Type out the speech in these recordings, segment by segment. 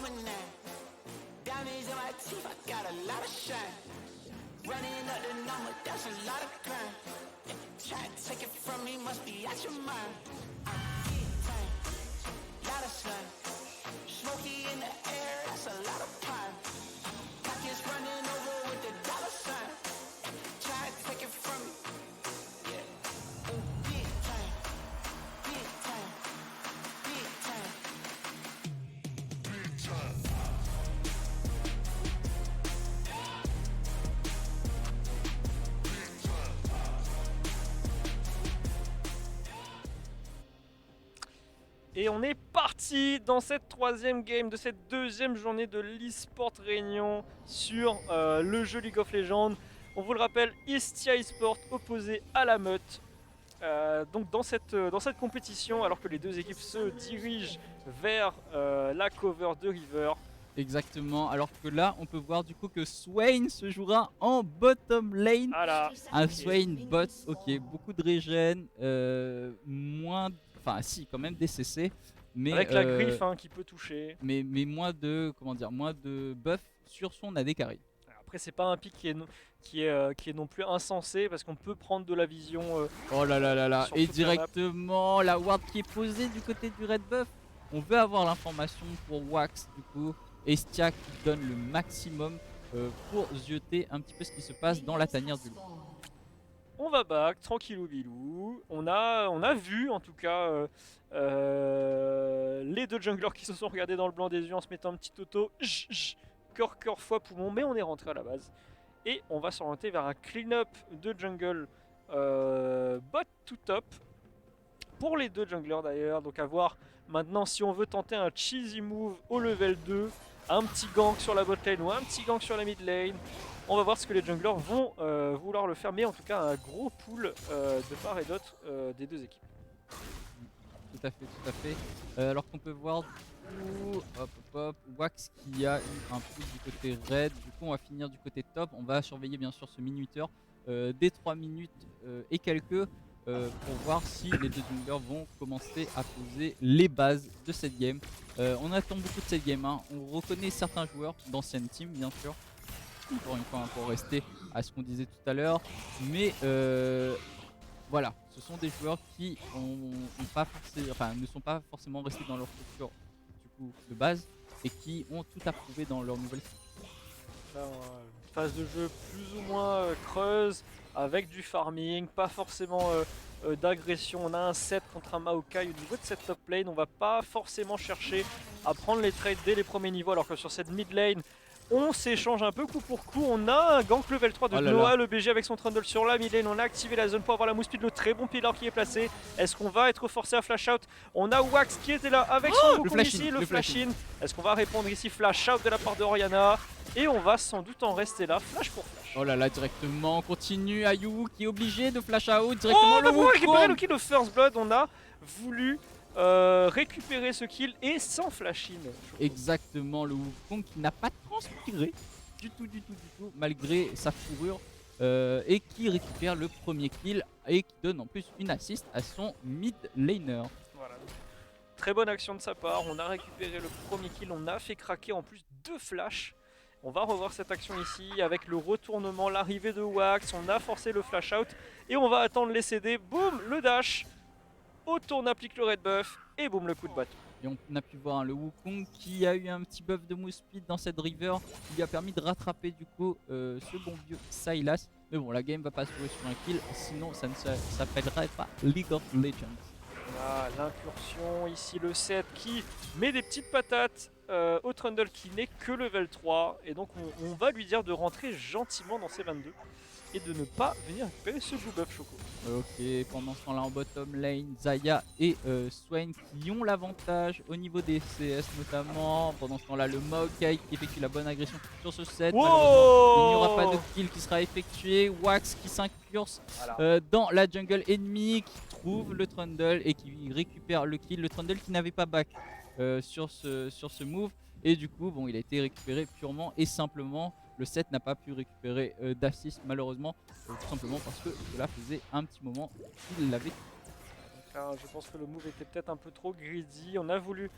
moment now. Diamonds in my teeth, I got a lot of shine. Running up the number, that's a lot of crime. Try to take it from me, must be out your mind. Big time, lot of slime. Smoky in the air, that's a lot of pine. Pockets running over with the dollar sign. Try to take it from me. Yeah. Big time, big time, big time. Big time. Et on est parti dans cette troisième game de cette deuxième journée de l'eSport Réunion sur le jeu League of Legends. On vous le rappelle, Istia eSport opposé à la Meute. Donc dans cette compétition, alors que les deux équipes se dirigent vers la cover de River. Exactement, alors que là on peut voir du coup que Swain se jouera en bottom lane. Voilà. Un Ok. Swain bot, ok, beaucoup de régène, moins, enfin si quand même des CC, mais Avec la griffe hein, qui peut toucher. mais moins de, comment dire, moins de buff sur son AD carry. Après c'est pas un pick qui est non plus insensé parce qu'on peut prendre de la vision. Oh là là là là, Sur et toute la map. directement la ward qui est posée du côté du red buff. On veut avoir l'information pour Wax du coup. Estia qui donne le maximum pour zioter un petit peu ce qui se passe dans la tanière du loup. On va back, tranquillou bilou. On a vu en tout cas les deux junglers qui se sont regardés dans le blanc des yeux en se mettant un petit auto. Cœur, foie, poumon, mais on est rentré à la base. Et on va s'orienter vers un clean-up de jungle bot to top. Pour les deux junglers d'ailleurs, donc à voir maintenant si on veut tenter un cheesy move au level 2, un petit gank sur la bot lane ou un petit gank sur la mid lane. On va voir ce que les junglers vont vouloir le faire, mais en tout cas un gros pool de part et d'autre des deux équipes. Tout à fait, tout à fait. Alors qu'on peut voir du coup, hop, Wax qui a eu un push du côté red. Du coup, on va finir du côté top. On va surveiller bien sûr ce minuteur des 3 minutes et quelques pour voir si les deux junglers vont commencer à poser les bases de cette game. On attend beaucoup de cette game. Hein. On reconnaît certains joueurs d'anciennes teams, bien sûr. Encore une fois, hein, pour rester à ce qu'on disait tout à l'heure. Mais voilà, ce sont des joueurs qui ne sont pas forcément restés dans leur structure du coup, de base et qui ont tout approuvé dans leur nouvelle structure. Là, une phase de jeu plus ou moins creuse, avec du farming, pas forcément d'agression. On a un set contre un Maokai au niveau de cette top lane. On va pas forcément chercher à prendre les trades dès les premiers niveaux, alors que sur cette mid lane, on s'échange un peu coup pour coup. On a un gank level 3 de Oh là Noah, là. le BG avec son trundle sur la mid lane. On a activé la zone pour avoir la mousse speed, le très bon pillar qui est placé. Est-ce qu'on va être forcé à flash out? On a Wax qui était là avec son le Wukong flash ici, in, le le flash flash in. Est-ce qu'on va répondre ici flash out de la part de Oriana? Et on va sans doute en rester là, flash pour flash. Oh là là, directement, on continue. Ayu qui est obligé de flash out directement. Oh, Le pour récupérer le Wukong. kill de First Blood, on a voulu récupérer ce kill et sans flash in. Exactement, le Wukong qui n'a pas transpiré du tout, malgré sa fourrure. Et qui récupère le premier kill et qui donne en plus une assist à son mid laner. Voilà. Très bonne action de sa part, on a récupéré le premier kill, on a fait craquer en plus 2 flashs. On va revoir cette action ici avec le retournement, l'arrivée de Wax, on a forcé le flash out et on va attendre les CD, boum, le dash, autour on applique le red buff et boum le coup de bâton. Et on a pu voir hein, le Wukong qui a eu un petit buff de move speed dans cette river qui lui a permis de rattraper du coup ce bon vieux Sylas. Mais bon, la game va pas se jouer sur un kill, sinon ça ne s'appellerait pas League of Legends. On a l'incursion, ici le set qui met des petites patates au Trundle qui n'est que level 3. Et donc on va lui dire de rentrer gentiment dans ses 22 et de ne pas venir récupérer ce blue buff Choco. Ok, pendant ce temps-là en bottom lane, Zaya et Swain qui ont l'avantage au niveau des CS notamment. Pendant ce temps-là, le Maokai qui effectue la bonne agression sur ce set. Wow, malheureusement, il n'y aura pas de kill qui sera effectué. Wax qui s'incurse voilà. dans la jungle ennemie, qui trouve le Trundle et qui récupère le kill. Le Trundle qui n'avait pas back sur ce move. Et du coup, bon, il a été récupéré purement et simplement. Le set n'a pas pu récupérer d'assist malheureusement, tout simplement parce que cela faisait un petit moment qu'il l'avait. Je pense que le move était peut-être un peu trop greedy. On a voulu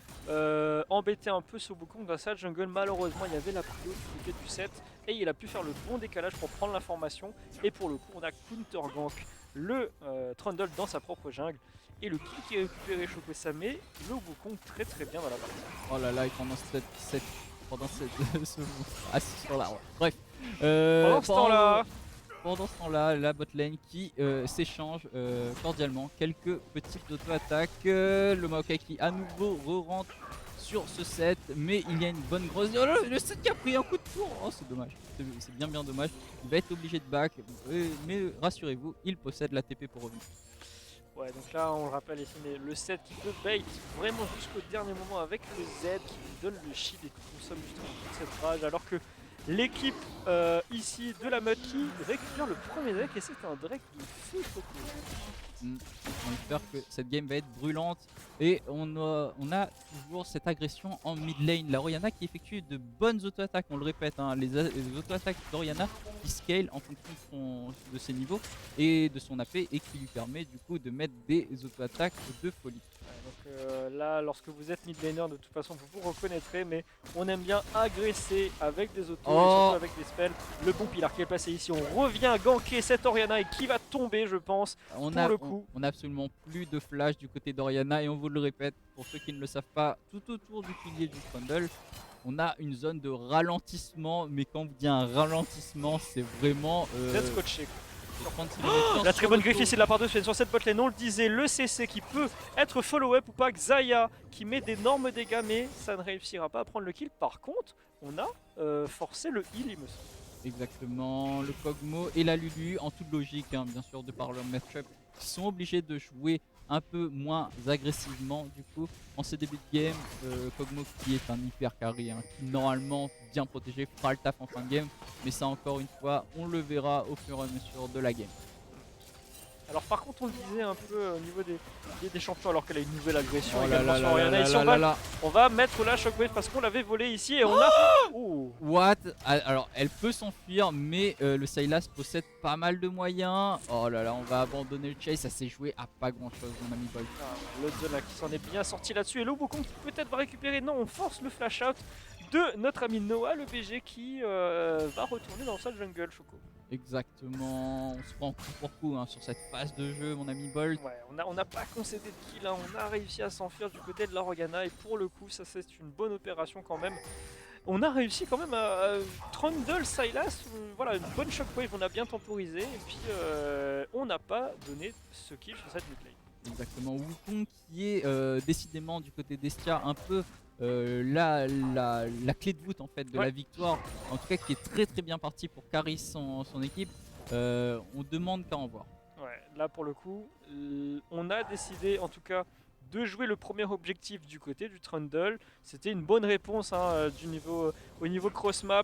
embêter un peu ce Wukong dans sa jungle. Malheureusement, il y avait la prio du côté du set et il a pu faire le bon décalage pour prendre l'information. Et pour le coup, on a counter gank le Trundle dans sa propre jungle. Et le kill qui est récupéré Choco, ça met le Wukong très très bien dans la partie. Oh là là, et pendant ce assis sur l'arbre. Bref. Pendant ce temps-là, Pendant ce temps-là, la botlane qui s'échange cordialement quelques petites auto-attaques. Le Maokai qui à nouveau re-rentre sur ce set, mais il y a une bonne grosse... Oh là, le set qui a pris un coup de tour. Oh, c'est dommage, c'est bien dommage. Il va être obligé de back, mais rassurez-vous, il possède la TP pour revenir. ouais, donc là on le rappelle ici, mais le set qui peut bait vraiment jusqu'au dernier moment avec le Z qui lui donne le shield et qui consomme justement toute cette rage, alors que l'équipe ici de la meute qui récupère le premier Drake, et c'est un Drake de feu Choco. On espère que cette game va être brûlante et on a toujours cette agression en mid lane. La Orianna qui effectue de bonnes auto-attaques, on le répète, hein, les auto-attaques d'Orianna qui scale en fonction de ses niveaux et de son AP et qui lui permet du coup de mettre des auto-attaques de folie. Donc là, lorsque vous êtes mid laner, de toute façon vous vous reconnaîtrez, mais on aime bien agresser avec des autos et surtout avec des spells. Le bon pilar qui est passé ici, on revient ganker cette Orianna et qui va tomber, je pense. On a absolument plus de flash du côté d'Orianna et on vous le répète, pour ceux qui ne le savent pas, tout autour du pilier du Trundle, on a une zone de ralentissement, mais quand on dit un ralentissement, c'est vraiment... Vous êtes scotché. La très bonne griffe ici de la part de Sven sur cette botlane, on le disait, le CC qui peut être follow-up ou pas, Xayah qui met d'énormes dégâts mais ça ne réussira pas à prendre le kill. Par contre, on a forcé le heal, il me semble. Exactement, le Kog'Maw et la Lulu, en toute logique, hein, bien sûr, de par leur match-up, qui sont obligés de jouer un peu moins agressivement du coup en ce début de game. Kog'Maw qui est un hyper carry, hein, qui normalement bien protégé fera le taf en fin de game, mais ça encore une fois on le verra au fur et à mesure de la game. Alors par contre on le disait un peu au niveau des champions, alors qu'elle a une nouvelle agression Oh là également sur Orianna. Ici on va mettre la shockwave parce qu'on l'avait volé ici et on a... Oh What? Alors elle peut s'enfuir mais le Sylas possède pas mal de moyens. Oh là là, on va abandonner le chase, ça s'est joué à pas grand chose mon ami Bolt. Le Zona qui s'en est bien sorti là-dessus et le Wukong qui peut-être va récupérer. Non, on force le flash out de notre ami Noah, le BG qui va retourner dans sa jungle, Choco. Exactement, on se prend coup pour coup, hein, sur cette phase de jeu mon ami Bolt. Ouais, on n'a pas concédé de kill, hein, on a réussi à s'enfuir du côté de la Orianna et pour le coup ça c'est une bonne opération quand même. On a réussi quand même à Trundle Sylas, voilà, une bonne shockwave, on a bien temporisé et puis on n'a pas donné ce kill sur cette mid lane. Exactement, Wukong qui est décidément du côté d'Estia un peu la clé de voûte en fait de la victoire, en tout cas qui est très très bien parti pour carry son équipe. On demande qu'à en voir. Ouais, là pour le coup, on a décidé en tout cas de jouer le premier objectif du côté du Trundle. C'était une bonne réponse, hein, au niveau cross map.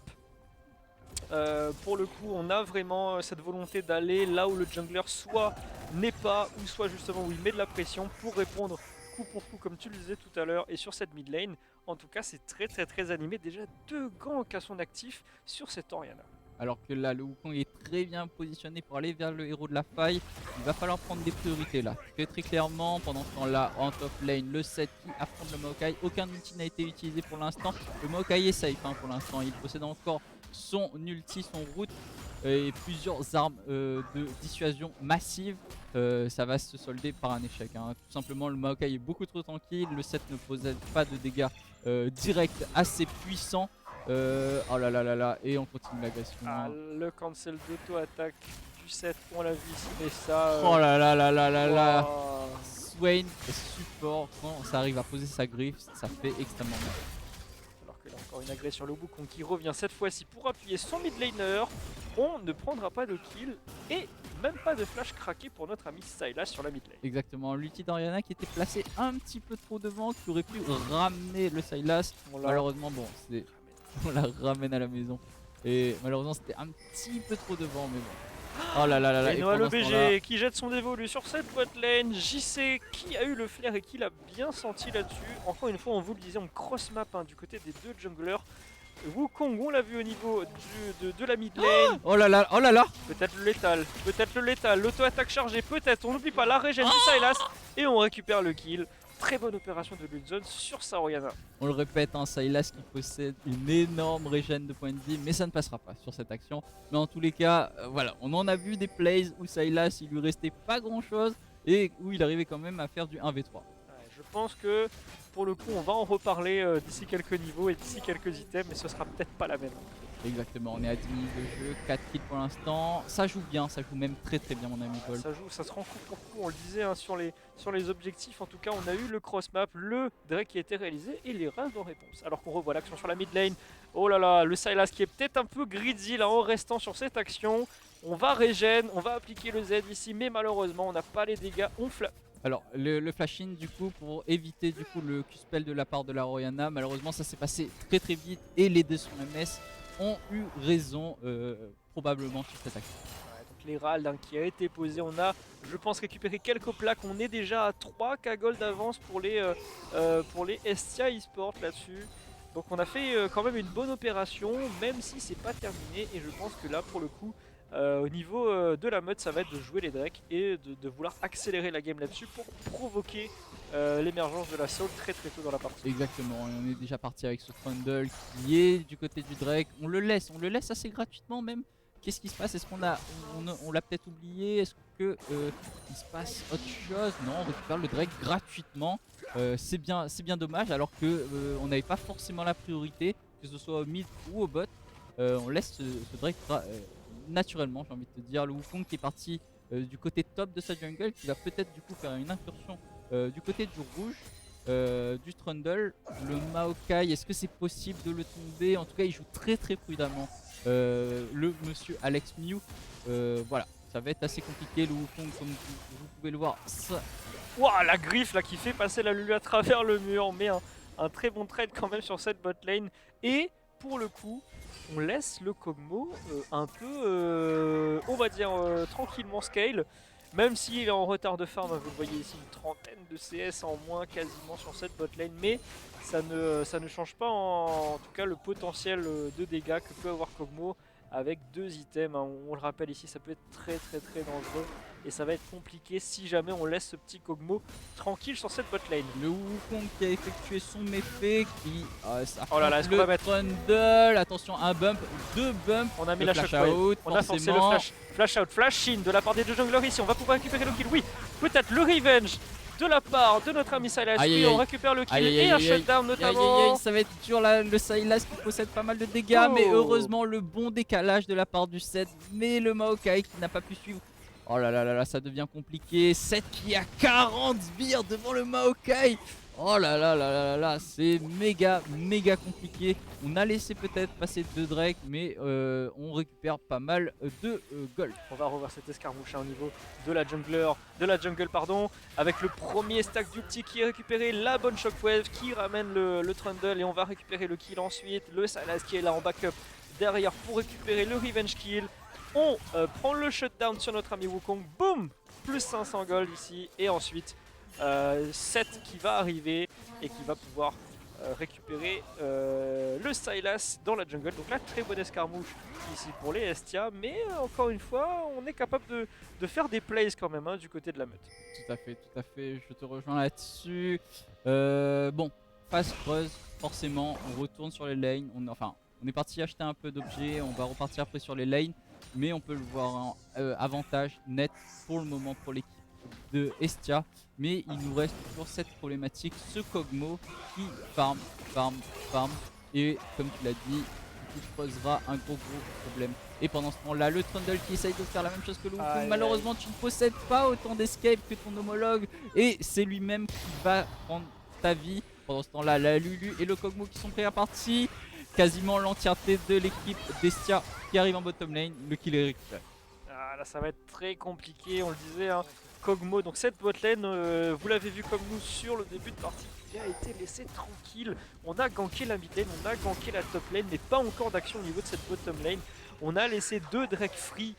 Pour le coup, on a vraiment cette volonté d'aller là où le jungler soit n'est pas, ou soit justement où il met de la pression pour répondre coup pour coup comme tu le disais tout à l'heure. Et sur cette mid lane, en tout cas c'est très animé. Déjà 2 ganks à son actif sur cette Orianna. Alors que là le Wukong est très bien positionné pour aller vers le héros de la faille. Il va falloir prendre des priorités là. Très clairement, pendant ce temps là en top lane, le set qui affronte le Maokai. Aucun ulti n'a été utilisé pour l'instant. Le Maokai est safe, hein, pour l'instant. Il possède encore son ulti, son route et plusieurs armes de dissuasion massive. Ça va se solder par un échec, hein. Tout simplement le Maokai est beaucoup trop tranquille. Le set ne possède pas de dégâts directs assez puissants. Oh là là là là, et on continue l'agression. Ah, le cancel d'auto-attaque du set, on l'a vu ici, mais ça... Oh là là là là là là. Wow. Swain support, quand ça arrive à poser sa griffe, ça fait extrêmement mal. Alors que là encore une agression sur le Wukong qui revient cette fois-ci pour appuyer son mid laner. On ne prendra pas de kill et même pas de flash craqué pour notre ami Sylas sur la mid lane. Exactement, l'ulti d'Orianna qui était placé un petit peu trop devant, qui aurait pu ramener le Sylas. Malheureusement bon, on la ramène à la maison. Et malheureusement c'était un petit peu trop devant, mais bon. Oh là là là là. Et Noah le BG qui jette son dévolu sur cette bot lane. JC qui a eu le flair et qui l'a bien senti là-dessus. Encore une fois, on vous le disait, on cross map, hein, du côté des 2 junglers. Wukong, on l'a vu au niveau de la mid lane. Oh là là, oh là là. Peut-être le létal, l'auto-attaque chargée, peut-être. On n'oublie pas la régène du Sylas et on récupère le kill. Très bonne opération de Lutzon sur sa Orianna. On le répète, un Sylas qui possède une énorme régène de points de vie, mais ça ne passera pas sur cette action. Mais en tous les cas, voilà, on en a vu des plays où Sylas, il lui restait pas grand chose et où il arrivait quand même à faire du 1v3. Ouais, je pense que pour le coup, on va en reparler d'ici quelques niveaux et d'ici quelques items, mais ce sera peut-être pas la même. Exactement, on est à 10 minutes de jeu, 4 kills pour l'instant. Ça joue bien, ça joue même très bien mon ami Paul. Ça joue, ça se rend coup pour coup, on le disait hein, sur les objectifs. En tout cas, on a eu le cross map, le Drake qui a été réalisé et les runs en réponse. Alors qu'on revoit l'action sur la mid lane. Oh là là, le Sylas qui est peut-être un peu greedy là en restant sur cette action. On va régène, on va appliquer le Z ici, mais malheureusement, on n'a pas les dégâts. On flash. Alors le flash in du coup pour éviter du coup le Q-spell de la part de la Orianna, malheureusement ça s'est passé très vite et les deux sur MS ont eu raison probablement sur cette action. Ouais, donc l'Herald hein, qui a été posé, on a je pense récupéré quelques plaques, on est déjà à 3K gold d'avance pour les Estia eSport là-dessus. Donc on a fait quand même une bonne opération, même si c'est pas terminé et je pense que là pour le coup au niveau de la mode ça va être de jouer les Drakes et de vouloir accélérer la game là-dessus pour provoquer l'émergence de la Soul très tôt dans la partie. Exactement, et on est déjà parti avec ce Trundle qui est du côté du Drake. On le laisse assez gratuitement même. Qu'est-ce qui se passe? Est-ce qu'on on l'a peut-être oublié? Est-ce que il se passe autre chose? Non, on récupère le Drake gratuitement. C'est bien dommage alors que on n'avait pas forcément la priorité, que ce soit au mid ou au bot. On laisse ce Drake naturellement, j'ai envie de te dire. Le Wukong qui est parti du côté top de sa jungle, qui va peut-être du coup faire une incursion du côté du rouge, du Trundle. Le Maokai, est-ce que c'est possible de le tomber? En tout cas, il joue très prudemment. Le monsieur Alex Mew, voilà, ça va être assez compliqué. Le Wukong, comme vous pouvez le voir, ça... Ouah, la griffe là qui fait passer la Lulu à travers le mur, mais un très bon trade quand même sur cette bot lane. Et pour le coup, on laisse le Kog'Maw un peu, on va dire, tranquillement scale. Même s'il est en retard de farm, vous le voyez ici, une trentaine de CS en moins quasiment sur cette bot lane. Mais ça ne change pas en tout cas le potentiel de dégâts que peut avoir Kog'Maw avec deux items. Hein. On le rappelle ici, ça peut être très dangereux. Et ça va être compliqué si jamais on laisse ce petit Kog'Maw tranquille sur cette bot lane. Le Wukong qui a effectué son méfait, qui oh là là, est-ce qu'on va mettre Trundle, attention, un bump, deux bumps, on a mis le la flash shockwave, out, on a forcé le flash out, flash in de la part des deux junglers ici, on va pouvoir récupérer le kill, oui, peut-être le revenge de la part de notre ami Sylas, oui, on récupère le kill et un shutdown notamment. Ça va être dur là, le Sylas qui possède pas mal de dégâts, mais heureusement le bon décalage de la part du Seth, mais le Maokai qui n'a pas pu suivre. Oh là là, ça devient compliqué. Seth qui a 40 sbires devant le Maokai. Oh là là, c'est méga compliqué. On a laissé peut-être passer 2 Drake, mais on récupère pas mal de gold. On va revoir cette escarmouche au niveau de la jungle pardon, avec le premier stack d'ulti qui est récupéré, la bonne shockwave qui ramène le Trundle et on va récupérer le kill ensuite. Le Sylas qui est là en backup derrière pour récupérer le revenge kill. On prend le shutdown sur notre ami Wukong, boum, plus 500 gold ici, et ensuite Seth qui va arriver et qui va pouvoir récupérer le Sylas dans la jungle. Donc là, très bonne escarmouche ici pour les Estia, mais encore une fois, on est capable de faire des plays quand même hein, du côté de la meute. Tout à fait, je te rejoins là-dessus. Bon, phase creuse, forcément, on retourne sur les lanes, on est parti acheter un peu d'objets, on va repartir après sur les lanes. Mais on peut le voir en avantage net pour le moment pour l'équipe de Estia. Mais il nous reste toujours cette problématique, ce Kog'Maw qui farm. Et comme tu l'as dit, il posera un gros problème. Et pendant ce temps-là, le Trundle qui essaye de faire la même chose que le Wukong. Malheureusement, tu ne possèdes pas autant d'escape que ton homologue. Et c'est lui-même qui va prendre ta vie. Pendant ce temps-là, la Lulu et le Kog'Maw qui sont prêts à partir. Quasiment l'entièreté de l'équipe d'Estia qui arrive en bottom lane, le kill est récupéré. Ah, là ça va être très compliqué, on le disait, hein. Kog'Maw, donc cette bot lane, vous l'avez vu comme nous sur le début de partie, qui a été laissé tranquille. On a ganké la mid lane, on a ganké la top lane, mais pas encore d'action au niveau de cette bottom lane. On a laissé 2 Drake free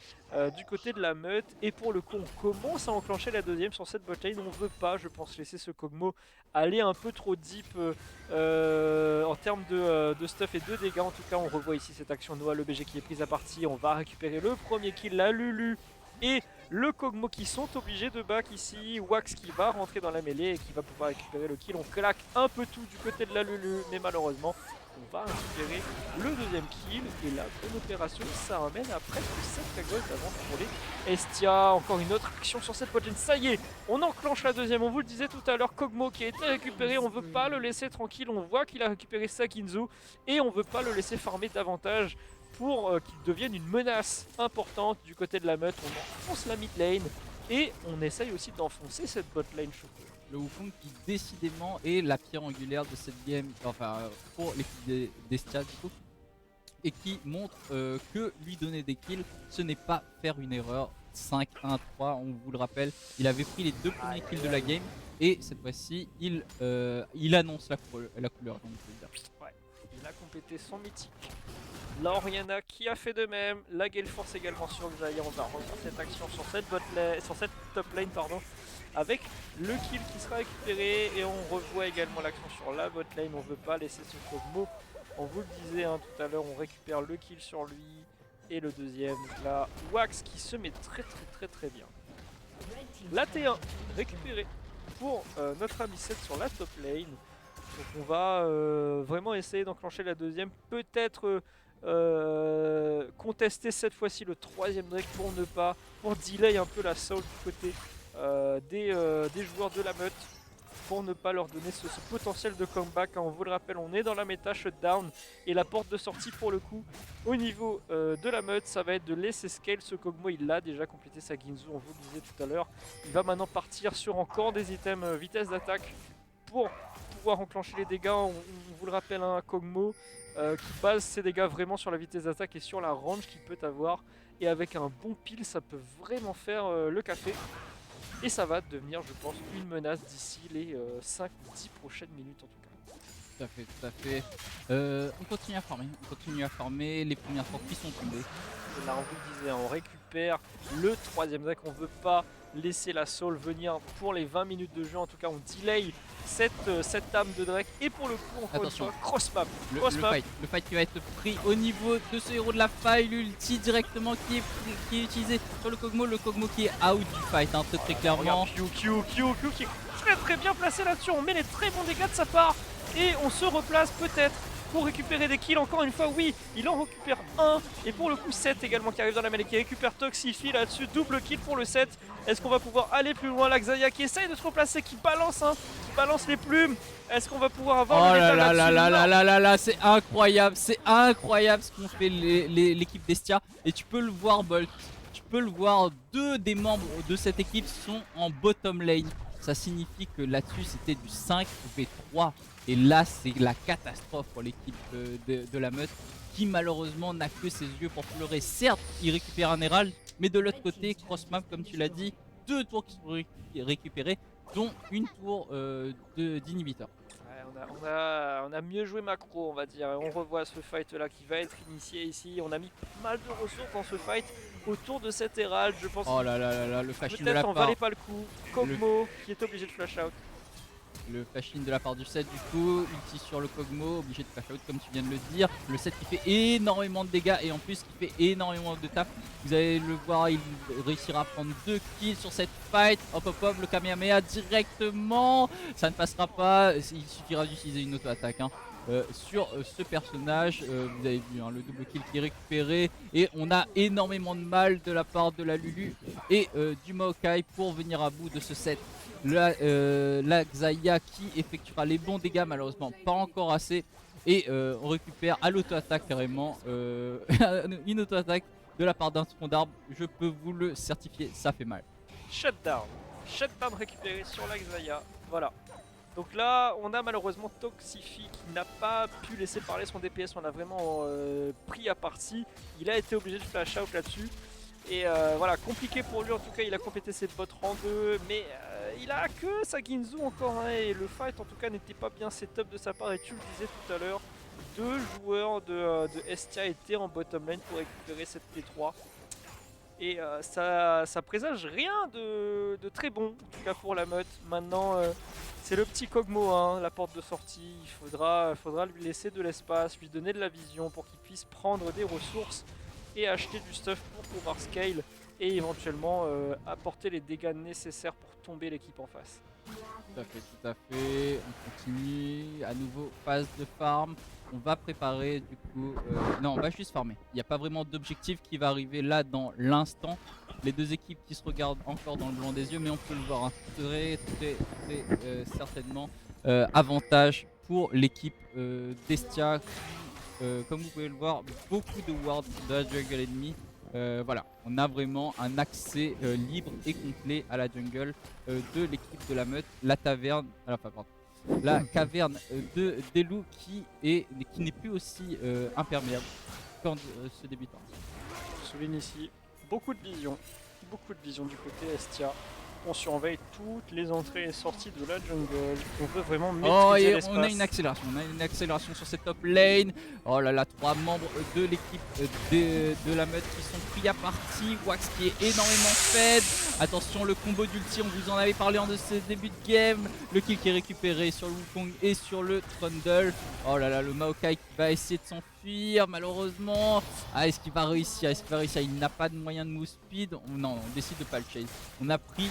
du côté de la meute et pour le coup on commence à enclencher la deuxième sur cette botlane. On veut pas, je pense, laisser ce Kog'Maw aller un peu trop deep en termes de stuff et de dégâts. En tout cas, on revoit ici cette action Noah, le BG qui est prise à partie. On va récupérer le premier kill, la Lulu et le Kog'Maw qui sont obligés de back ici. Wax qui va rentrer dans la mêlée et qui va pouvoir récupérer le kill. On claque un peu tout du côté de la Lulu, mais malheureusement, on va récupérer le deuxième kill. Et la bonne opération, ça ramène à presque 7 cagoles d'avance pour les Estia. Encore une autre action sur cette botlane. Ça y est, on enclenche la deuxième. On vous le disait tout à l'heure, Kog'Maw qui a été récupéré. On veut pas le laisser tranquille. On voit qu'il a récupéré sa Ginzu. Et on veut pas le laisser farmer davantage pour qu'il devienne une menace importante du côté de la meute. On enfonce la mid lane. Et on essaye aussi d'enfoncer cette bot lane. Le Wukong qui décidément est la pierre angulaire de cette game, enfin pour l'équipe d'Estia du coup, et qui montre que lui donner des kills, ce n'est pas faire une erreur. 5-1-3, on vous le rappelle, il avait pris les 2 premiers kills de la game, et cette fois-ci, il annonce la couleur, donc je veux dire. Ouais, il a complété son mythique. La Oriana qui a fait de même, la Gale Force également sur Xayah. On va reprendre cette action sur cette, sur cette top lane, pardon, avec le kill qui sera récupéré, et on revoit également l'action sur la bot lane. On veut pas laisser ce Kog'Maw, on vous le disait hein, tout à l'heure, on récupère le kill sur lui, et le deuxième, là, Wax qui se met très bien. La T1 récupérée pour notre ami 7 sur la top lane. Donc on va vraiment essayer d'enclencher la deuxième, peut-être contester cette fois-ci le troisième Drake pour delay un peu la soul du côté des joueurs de la meute, pour ne pas leur donner ce potentiel de comeback. On vous le rappelle, on est dans la méta shutdown, et la porte de sortie pour le coup au niveau de la meute, ça va être de laisser scale ce Kog'Maw. Il a déjà complété sa Ginzu, on vous le disait tout à l'heure. Il va maintenant partir sur encore des items vitesse d'attaque pour pouvoir enclencher les dégâts. On vous le rappelle, un Kog'Maw qui base ses dégâts vraiment sur la vitesse d'attaque et sur la range qu'il peut avoir, et avec un bon pile ça peut vraiment faire le café. Et ça va devenir, je pense, une menace d'ici les 5-10 prochaines minutes en tout cas. Tout à fait. On continue à farmer, les premières sorties sont tombées. Et là on vous le disait, on récupère le troisième deck, on veut pas laisser la soul venir pour les 20 minutes de jeu. En tout cas on delay cette âme de Drake, et pour le coup encore attention, une fois, cross map. Le fight qui va être pris au niveau de ce héros de la faille, l'ulti directement qui est utilisé sur le Kog'Maw qui est out du fight hein, très clairement. Q qui est très bien placé là-dessus, on met les très bons dégâts de sa part, et on se replace peut-être pour récupérer des kills. Encore une fois, oui, il en récupère un, et pour le coup 7 également qui arrive dans la mêlée, qui récupère Toxify là-dessus, double kill pour le 7. Est-ce qu'on va pouvoir aller plus loin? La Xayah qui essaye de se replacer, qui balance les plumes. Est-ce qu'on va pouvoir avoir le métal là-dessus? Là, c'est incroyable ce qu'ont fait l'équipe d'Estia, et tu peux le voir Bolt, tu peux le voir, 2 des membres de cette équipe sont en bottom lane. Ça signifie que là-dessus c'était du 5v3, et là c'est la catastrophe pour l'équipe de la meute, qui malheureusement n'a que ses yeux pour pleurer. Certes il récupère un Herald, mais de l'autre côté cross map comme tu l'as dit, 2 tours qui sont récupérés, dont une tour d'inhibiteur. Ouais, on a mieux joué macro, on va dire. On revoit ce fight là qui va être initié ici. On a mis pas mal de ressources dans ce fight autour de cet Herald, je pense. Oh là, le flash in de la Peut-être en part. valait pas le coup. Kog'Maw qui est obligé de flash out. Le flash in de la part du 7 du coup, ulti sur le Kog'Maw, obligé de flash out comme tu viens de le dire. Le 7 qui fait énormément de dégâts, et en plus qui fait énormément de taf. Vous allez le voir, il réussira à prendre 2 kills sur cette fight. Hop, le Kamehameha directement. Ça ne passera pas, il suffira d'utiliser une auto-attaque hein. Sur ce personnage. Vous avez vu hein, le double kill qui est récupéré, et on a énormément de mal de la part de la Lulu et du Maokai pour venir à bout de ce set. La Xayah qui effectuera les bons dégâts, malheureusement pas encore assez, et on récupère à l'auto-attaque carrément une auto-attaque de la part d'un tronc d'arbre. Je peux vous le certifier, ça fait mal. Shutdown récupéré sur la Xayah. Voilà. Donc là, on a malheureusement Toxify qui n'a pas pu laisser parler son DPS. On a vraiment pris à partie. Il a été obligé de flash out là-dessus. Et voilà, compliqué pour lui en tout cas. Il a complété ses bots rang 2. Mais il a que sa Ginzu encore hein, et le fight en tout cas n'était pas bien setup de sa part. Et tu le disais tout à l'heure, 2 joueurs de Estia étaient en bottom lane pour récupérer cette T3. Et ça présage rien de très bon, en tout cas pour la meute. Maintenant, c'est le petit Kog'Maw, hein, la porte de sortie. Il faudra lui laisser de l'espace, lui donner de la vision pour qu'il puisse prendre des ressources et acheter du stuff pour pouvoir scale et éventuellement apporter les dégâts nécessaires pour tomber l'équipe en face. Tout à fait, tout à fait. On continue. À nouveau, phase de farm. On va préparer du coup. Non, on va juste farmer. Il n'y a pas vraiment d'objectif qui va arriver là dans l'instant. Les deux équipes qui se regardent encore dans le blanc des yeux, mais on peut le voir, hein, très certainement avantage pour l'équipe d'Estia. Comme vous pouvez le voir, beaucoup de wards de la jungle ennemie. Voilà, on a vraiment un accès libre et complet à la jungle de l'équipe de la meute, la taverne, la caverne des loups qui n'est plus aussi imperméable qu'en ce débutant. Je souligne ici beaucoup de vision du côté Estia. On surveille toutes les entrées et sorties de la jungle. On veut vraiment maîtriser l'espace. On a une accélération sur cette top lane. Oh là là, 3 membres de l'équipe de la meute qui sont pris à partie. Wax qui est énormément fed. Attention, le combo d'ulti, on vous en avait parlé en de ce début de game. Le kill qui est récupéré sur le Wukong et sur le Trundle. Oh là là, le Maokai qui va essayer de s'enfuir malheureusement. Ah, est-ce qu'il va réussir? Il n'a pas de moyen de move speed. Non, on décide de pas le chase. On a pris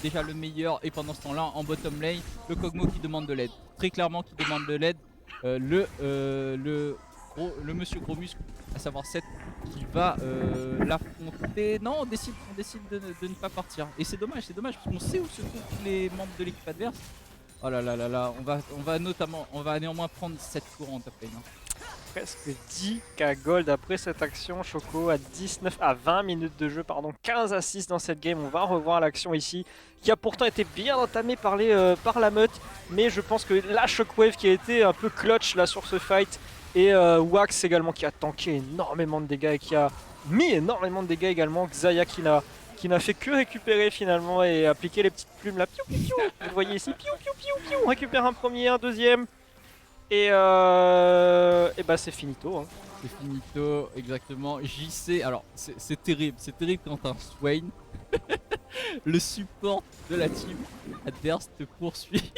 déjà le meilleur et pendant ce temps-là, en bottom lane, le Kog'Maw qui demande de l'aide. Très clairement qui demande de l'aide. Le monsieur gros muscle, à savoir Seth, qui va l'affronter. Non, on décide de ne pas partir. Et c'est dommage parce qu'on sait où se trouvent tous les membres de l'équipe adverse. Oh là là là là, on va néanmoins prendre cette courante après. Presque 10k gold après cette action. Choco à 20 minutes de jeu, pardon, 15 à 6 dans cette game. On va revoir l'action ici, qui a pourtant été bien entamée par la meute. Mais je pense que la Shockwave qui a été un peu clutch là sur ce fight. Et Wax également qui a tanké énormément de dégâts et qui a mis énormément de dégâts également. Xayah qui n'a fait que récupérer finalement et appliquer les petites plumes là. Piou, piou, piou. Vous le voyez ici, piou, piou, piou, piou. On récupère un premier, un deuxième. Et bah c'est finito. Hein. C'est finito, exactement. JC, alors c'est terrible quand un Swain, le support de la team adverse te poursuit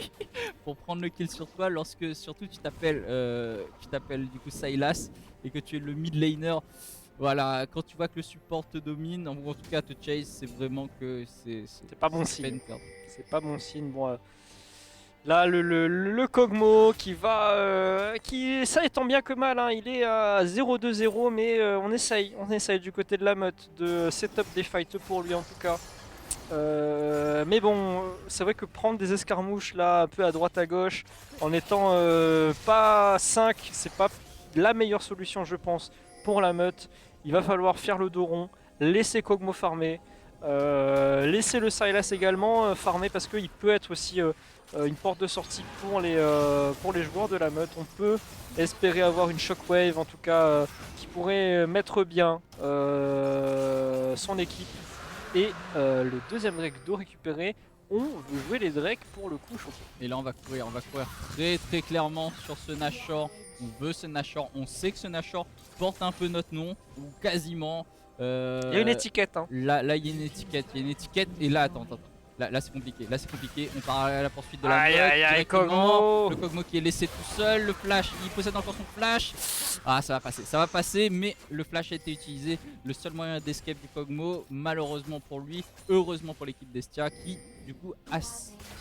pour prendre le kill sur toi lorsque surtout tu t'appelles du coup Sylas et que tu es le mid laner. Voilà, quand tu vois que le support te domine, ou en tout cas te chase, c'est vraiment que c'est pas bon signe. C'est pas bon signe. Bon, là, le Kog'Maw qui va... ça étant bien que mal, hein, il est à 0-2-0, mais on essaye du côté de la meute de setup des fights pour lui en tout cas. Mais bon, c'est vrai que prendre des escarmouches là, un peu à droite à gauche, en étant pas 5, c'est pas la meilleure solution je pense pour la meute. Il va falloir faire le dos rond, laisser Kog'Maw farmer, laisser le Sylas également farmer parce qu'il peut être aussi... une porte de sortie pour les joueurs de la meute. On peut espérer avoir une Shockwave en tout cas qui pourrait mettre bien son équipe. Et le deuxième Drake d'eau récupéré, on veut jouer les Drakes pour le coup Choco. Et là on va courir très clairement sur ce Nashor. On veut ce Nashor, on sait que ce Nashor porte un peu notre nom, ou quasiment. Il y a une étiquette. Hein. Là il y a une étiquette, et là attends. Là c'est compliqué, on part à la poursuite de la meute directement. Le Kog'Maw qui est laissé tout seul, le flash, il possède encore son flash. Ah ça va passer, mais le flash a été utilisé. Le seul moyen d'escape du Kog'Maw, malheureusement pour lui, heureusement pour l'équipe d'Estia qui du coup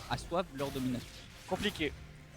assoivent leur domination.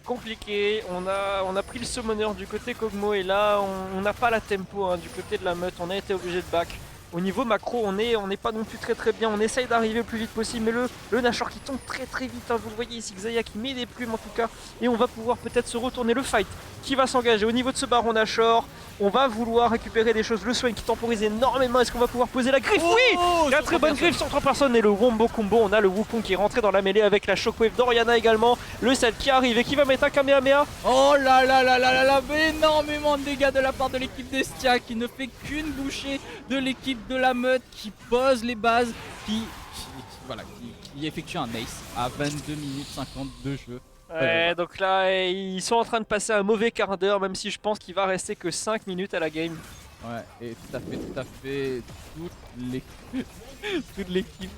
Compliqué, on a pris le summoner du côté Kog'Maw et là on n'a pas la tempo hein, du côté de la meute, on a été obligé de back. Au niveau macro, on n'est pas non plus très bien. On essaye d'arriver le plus vite possible, mais le Nashor qui tombe très vite. Hein, vous le voyez ici, Xayah qui met des plumes en tout cas. Et on va pouvoir peut-être se retourner le fight qui va s'engager au niveau de ce baron Nashor. On va vouloir récupérer des choses. Le Swain qui temporise énormément. Est-ce qu'on va pouvoir poser la griffe? Oui, la très bonne griffe sur 3 personnes. Et le Wombo Combo, on a le Wukong qui est rentré dans la mêlée avec la Shockwave d'Oriana également. Le Seth qui arrive et qui va mettre un Kamehameha. Oh là là là là là là, énormément de dégâts de la part de l'équipe d'Estia qui ne fait qu'une bouchée de l'équipe de la meute qui pose les bases, qui effectue un ace à 22 minutes 50 de jeu. Ouais, donc là, ils sont en train de passer un mauvais quart d'heure, même si je pense qu'il va rester que 5 minutes à la game. Ouais, et tout à fait, toute l'équipe, toute l'équipe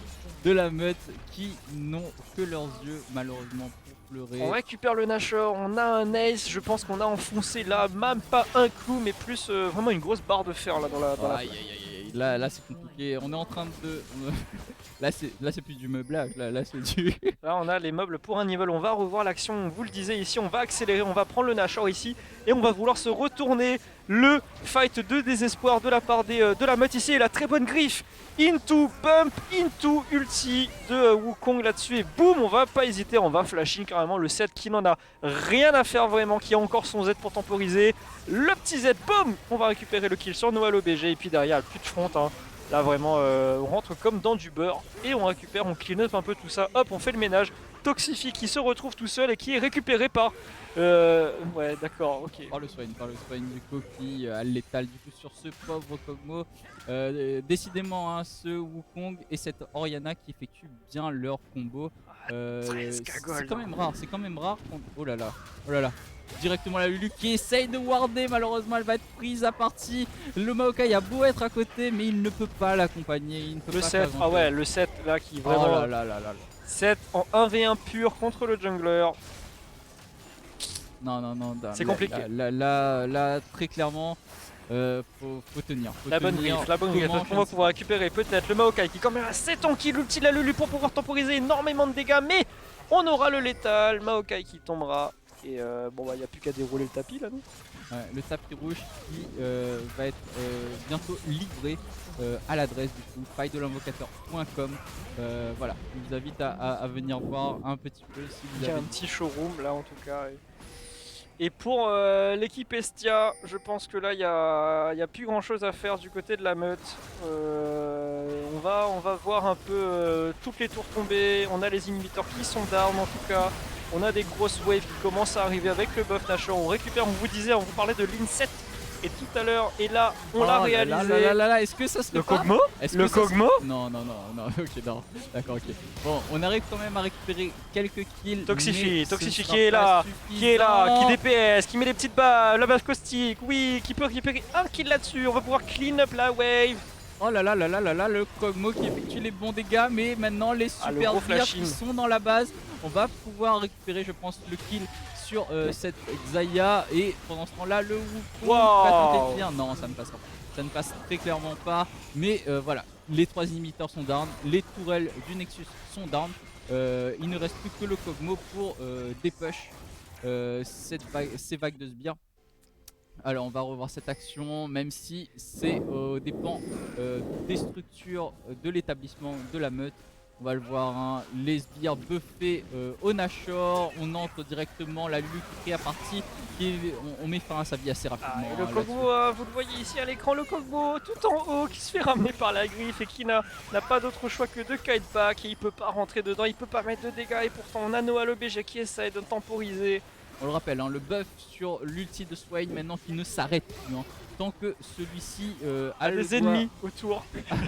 de la meute qui n'ont que leurs yeux malheureusement pour On pleurer. récupère le Nashor, on a un Ace, je pense qu'on a enfoncé là, même pas un clou, mais plus vraiment une grosse barre de fer là dans la Aïe aïe aïe aïe, là c'est compliqué, on est en train de... là c'est plus du meublage, là c'est du... Là on a les meubles pour un niveau, on va revoir l'action, on vous le disait ici, on va accélérer, on va prendre le Nashor ici et on va vouloir se retourner. Le fight de désespoir de la part de la meute ici et la très bonne griffe into bump, into ulti de Wukong là-dessus et boum, on va pas hésiter, on va flash in carrément le 7 qui n'en a rien à faire vraiment, qui a encore son Z pour temporiser. Le petit Z, boum, on va récupérer le kill sur Noah BG et puis derrière, plus de front, hein. Là vraiment on rentre comme dans du beurre et on récupère, on clean up un peu tout ça, hop on fait le ménage. Toxify qui se retrouve tout seul et qui est récupéré par... ouais d'accord, ok. Par le Swain du coup qui a létal du coup sur ce pauvre Kog'Maw. Décidément hein, ce Wukong et cette Orianna qui effectuent bien leur combo. C'est quand même rare. Oh là là, oh là là. Directement la Lulu qui essaye de warder, malheureusement elle va être prise à partie. Le Maokai a beau être à côté mais il ne peut pas l'accompagner. Le 7, ah ouais le 7 là qui vraiment... Oh là là là là. 7 en 1v1 pur contre le jungler. Non, c'est compliqué. Là, très clairement, faut tenir. La bonne griffe, parce qu'on va pouvoir récupérer peut-être le Maokai qui quand même a 7 ans qui l'ulti la Lulu pour pouvoir temporiser énormément de dégâts, mais on aura le létal, Maokai qui tombera. Et bon bah il n'y a plus qu'à dérouler le tapis là non. Ouais, le tapis rouge qui va être bientôt livré à l'adresse du coup failledelinvocateur.com. Voilà, je vous invite à venir voir un petit peu si vous Il y a avez un petit showroom là en tout cas. Et pour l'équipe Estia, je pense que là il y a plus grand chose à faire du côté de la meute. On va voir un peu toutes les tours tomber. On a les inhibiteurs qui sont down en tout cas. On a des grosses waves qui commencent à arriver avec le buff Nashor. On récupère, on vous disait, on vous parlait de l'In7 et tout à l'heure. Et là, on l'a réalisé. Est-ce que ça se fait Le pas Kog'Maw Le Kog'Maw Non, ok, non. D'accord, ok. Bon, on arrive quand même à récupérer quelques kills. Toxify qui est là, qui DPS, qui met des petites balles, la base caustique, oui, qui peut récupérer un kill là-dessus. On va pouvoir clean up la wave. Oh là là là là là là, le Kog'Maw qui effectue les bons dégâts, mais maintenant les super sbires qui sont dans la base, on va pouvoir récupérer je pense le kill sur cette Xayah et pendant ce temps là le Wukong va tenter de dire non ça ne passera pas, ça ne passe très clairement pas, mais voilà, les 3 inhibiteurs sont down, les tourelles du Nexus sont down, il ne reste plus que le Kog'Maw pour dépush ces vagues de sbires. Alors on va revoir cette action, même si c'est dépend des structures de l'établissement de la meute. On va le voir, hein, les sbires buffés au Nashor, on entre directement, la Lulu qui pris à partie, on met fin à sa vie assez rapidement. Et le Kog'Maw, vous le voyez ici à l'écran, le Kog'Maw tout en haut qui se fait ramener par la griffe et qui n'a pas d'autre choix que de kite back et il peut pas rentrer dedans, il peut pas mettre de dégâts et pourtant on a Noah BG qui essaye de temporiser. On le rappelle, hein, le buff sur l'ulti de Swain maintenant qui ne s'arrête plus. Hein. Tant que celui-ci a des ennemis autour.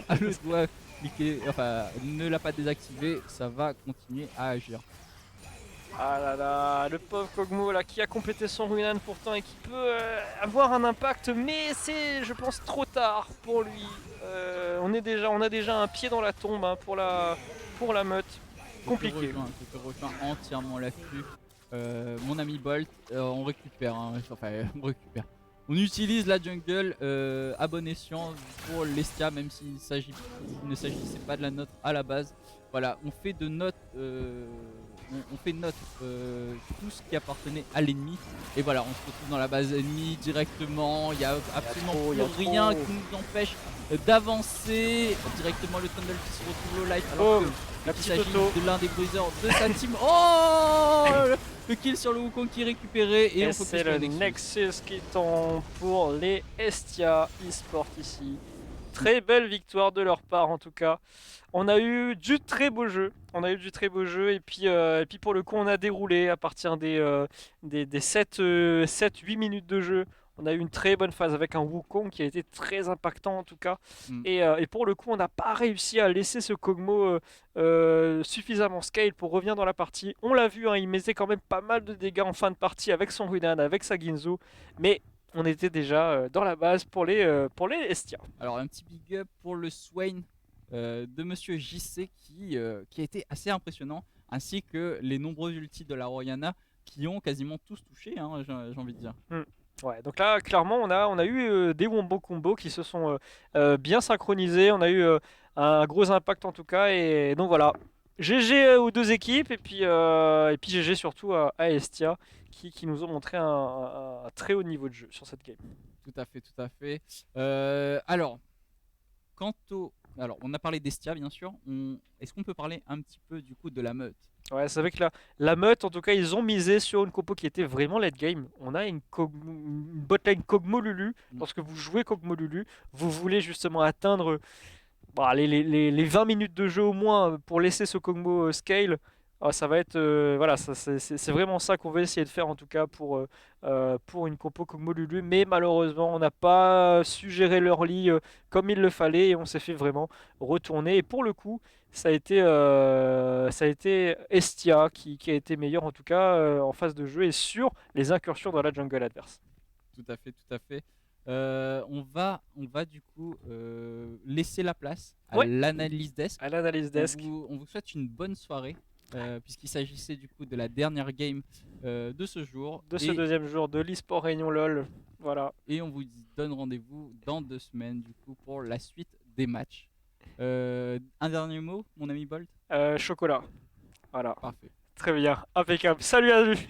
A le doigt cliquer, enfin ne l'a pas désactivé, ça va continuer à agir. Ah là là, le pauvre Kog'Maw là qui a complété son Runan pourtant et qui peut avoir un impact, mais c'est je pense trop tard pour lui. On a déjà un pied dans la tombe hein, pour la meute. Compliqué. Je te rejoins entièrement là-dessus. Mon ami Bolt, on récupère, hein, enfin on récupère. On utilise la jungle à bon escient pour l'Estia, même s'il ne s'agissait pas de la note à la base. Voilà, on fait de note, tout ce qui appartenait à l'ennemi. Et voilà, on se retrouve dans la base ennemie directement. Il n'y a absolument plus rien qui nous empêche d'avancer. Directement le tunnel qui se retrouve low life. Alors que il s'agit de l'un des bruiseurs de sa team. Oh, le kill sur le Wukong qui est récupéré et on c'est le Nexus qui tombe pour les Estia eSport ici. Très belle victoire de leur part en tout cas. On a eu du très beau jeu. Et puis pour le coup on a déroulé à partir des 7-8 minutes de jeu. On a eu une très bonne phase avec un Wukong qui a été très impactant en tout cas. Et pour le coup, on n'a pas réussi à laisser ce Kog'Maw suffisamment scale pour revenir dans la partie. On l'a vu, hein, il mettait quand même pas mal de dégâts en fin de partie avec son Runan, avec sa Ginzu. Mais on était déjà dans la base pour les Estia. Alors un petit big up pour le Swain de Monsieur JC qui a été assez impressionnant, ainsi que les nombreux ultis de la Royana qui ont quasiment tous touché, hein, j'ai envie de dire. Ouais, donc là, clairement, on a eu des wombo combos qui se sont bien synchronisés. On a eu un gros impact en tout cas. Et donc voilà, GG aux deux équipes. Et puis GG surtout à Estia qui nous ont montré un très haut niveau de jeu sur cette game. Tout à fait, tout à fait. Alors, quant au... Alors, on a parlé d'Estia, bien sûr. Est-ce qu'on peut parler un petit peu du coup de la meute? Ouais, c'est vrai que la meute, en tout cas, ils ont misé sur une compo qui était vraiment late game. On a une botlane Kog'Maw Lulu. Lorsque vous jouez Kog'Maw Lulu, vous voulez justement atteindre bah, les 20 minutes de jeu au moins pour laisser ce Kog'Maw scale. Ah, ça va être voilà, c'est vraiment ça qu'on va essayer de faire en tout cas pour une compo Kog'Maw Lulu. Mais malheureusement, on n'a pas su gérer l'early comme il le fallait et on s'est fait vraiment retourner. Et pour le coup, ça a été Estia qui a été meilleur en tout cas en phase de jeu et sur les incursions dans la jungle adverse. Tout à fait, tout à fait. On va du coup laisser la place à Ouais. l'analyse desk. À l'analyse desk. On vous souhaite une bonne soirée, puisqu'il s'agissait du coup de la dernière game de ce jour. De ce deuxième jour de l'eSport Réunion LOL. Voilà. Et on vous donne rendez-vous dans 2 semaines du coup pour la suite des matchs. Un dernier mot, mon ami Bolt? Chocolat. Voilà. Parfait. Très bien. Impeccable. Salut à lui.